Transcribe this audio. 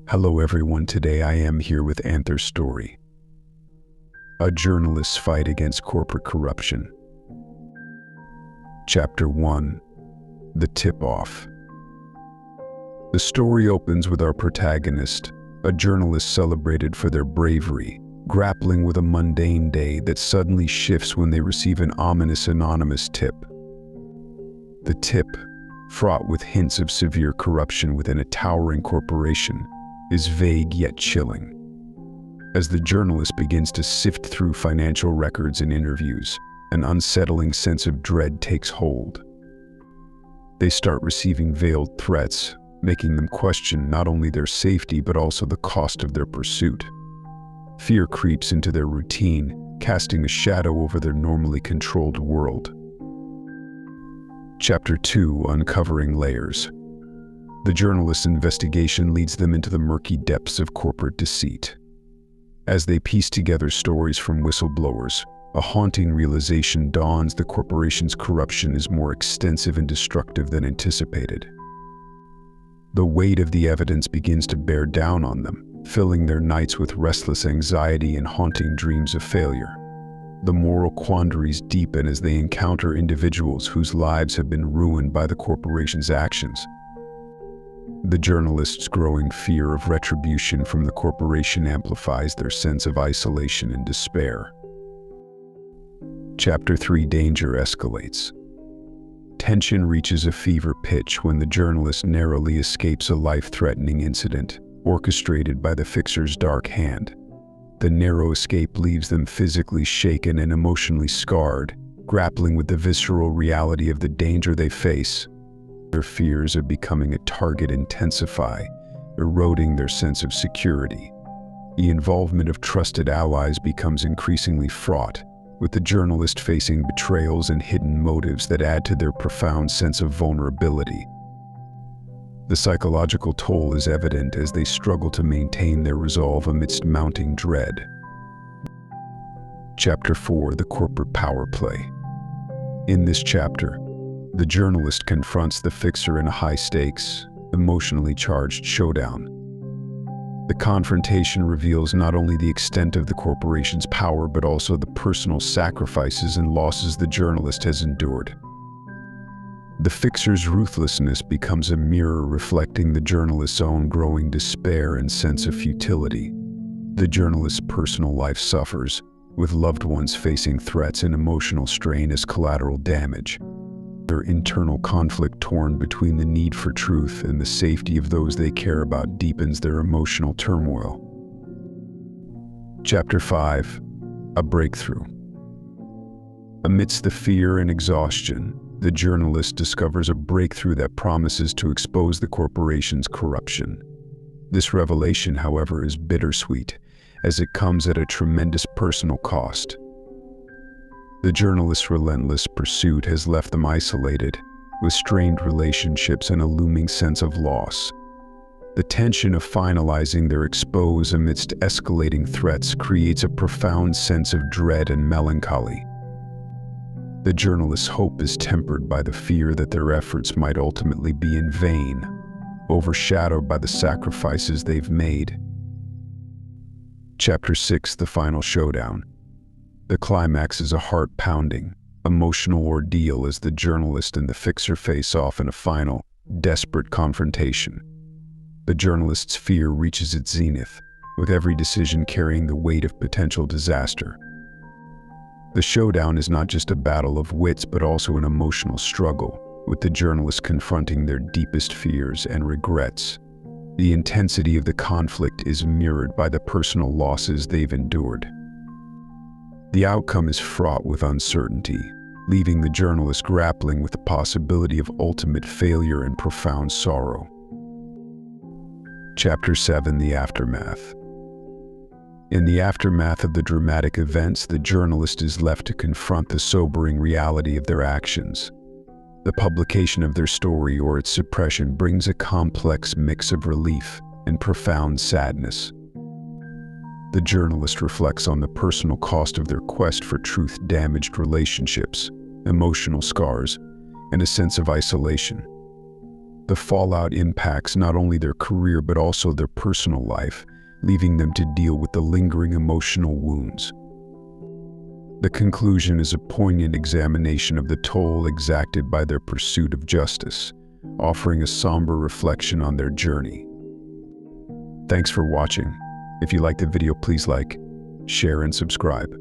Hello everyone, today I am here with Anther's story. A journalist's fight against corporate corruption. Chapter 1. The Tip-Off. The story opens with our protagonist, a journalist celebrated for their bravery, grappling with a mundane day that suddenly shifts when they receive an ominous anonymous tip. The tip, fraught with hints of severe corruption within a towering corporation, is vague yet chilling. As the journalist begins to sift through financial records and interviews, an unsettling sense of dread takes hold. They start receiving veiled threats, making them question not only their safety but also the cost of their pursuit. Fear creeps into their routine, casting a shadow over their normally controlled world. Chapter 2. Uncovering Layers. The journalist's investigation leads them into the murky depths of corporate deceit. As they piece together stories from whistleblowers, a haunting realization dawns: the corporation's corruption is more extensive and destructive than anticipated. The weight of the evidence begins to bear down on them, filling their nights with restless anxiety and haunting dreams of failure. The moral quandaries deepen as they encounter individuals whose lives have been ruined by the corporation's actions. The journalist's growing fear of retribution from the corporation amplifies their sense of isolation and despair. Chapter 3. Danger escalates. Tension reaches a fever pitch when the journalist narrowly escapes a life-threatening incident orchestrated by the fixer's dark hand. The narrow escape leaves them physically shaken and emotionally scarred, grappling with the visceral reality of the danger they face. Their fears of becoming a target intensify, eroding their sense of security. The involvement of trusted allies becomes increasingly fraught, with the journalist facing betrayals and hidden motives that add to their profound sense of vulnerability. The psychological toll is evident as they struggle to maintain their resolve amidst mounting dread. Chapter 4. The Corporate Power Play. In this chapter, the journalist confronts the fixer in a high-stakes, emotionally charged showdown. The confrontation reveals not only the extent of the corporation's power but also the personal sacrifices and losses the journalist has endured. The fixer's ruthlessness becomes a mirror reflecting the journalist's own growing despair and sense of futility. The journalist's personal life suffers, with loved ones facing threats and emotional strain as collateral damage. Their internal conflict, torn between the need for truth and the safety of those they care about, deepens their emotional turmoil. Chapter 5. A Breakthrough. Amidst the fear and exhaustion, the journalist discovers a breakthrough that promises to expose the corporation's corruption. This revelation, however, is bittersweet, as it comes at a tremendous personal cost. The journalist's relentless pursuit has left them isolated, with strained relationships and a looming sense of loss. The tension of finalizing their expose amidst escalating threats creates a profound sense of dread and melancholy. The journalist's hope is tempered by the fear that their efforts might ultimately be in vain, overshadowed by the sacrifices they've made. Chapter 6. The Final Showdown. The climax is a heart-pounding, emotional ordeal as the journalist and the fixer face off in a final, desperate confrontation. The journalist's fear reaches its zenith, with every decision carrying the weight of potential disaster. The showdown is not just a battle of wits but also an emotional struggle, with the journalist confronting their deepest fears and regrets. The intensity of the conflict is mirrored by the personal losses they've endured. The outcome is fraught with uncertainty, leaving the journalist grappling with the possibility of ultimate failure and profound sorrow. Chapter 7. The Aftermath. In the aftermath of the dramatic events, the journalist is left to confront the sobering reality of their actions. The publication of their story or its suppression brings a complex mix of relief and profound sadness. The journalist reflects on the personal cost of their quest for truth: damaged relationships, emotional scars, and a sense of isolation. The fallout impacts not only their career but also their personal life, leaving them to deal with the lingering emotional wounds. The conclusion is a poignant examination of the toll exacted by their pursuit of justice, offering a somber reflection on their journey. Thanks for watching. If you liked the video, please like, share, and subscribe.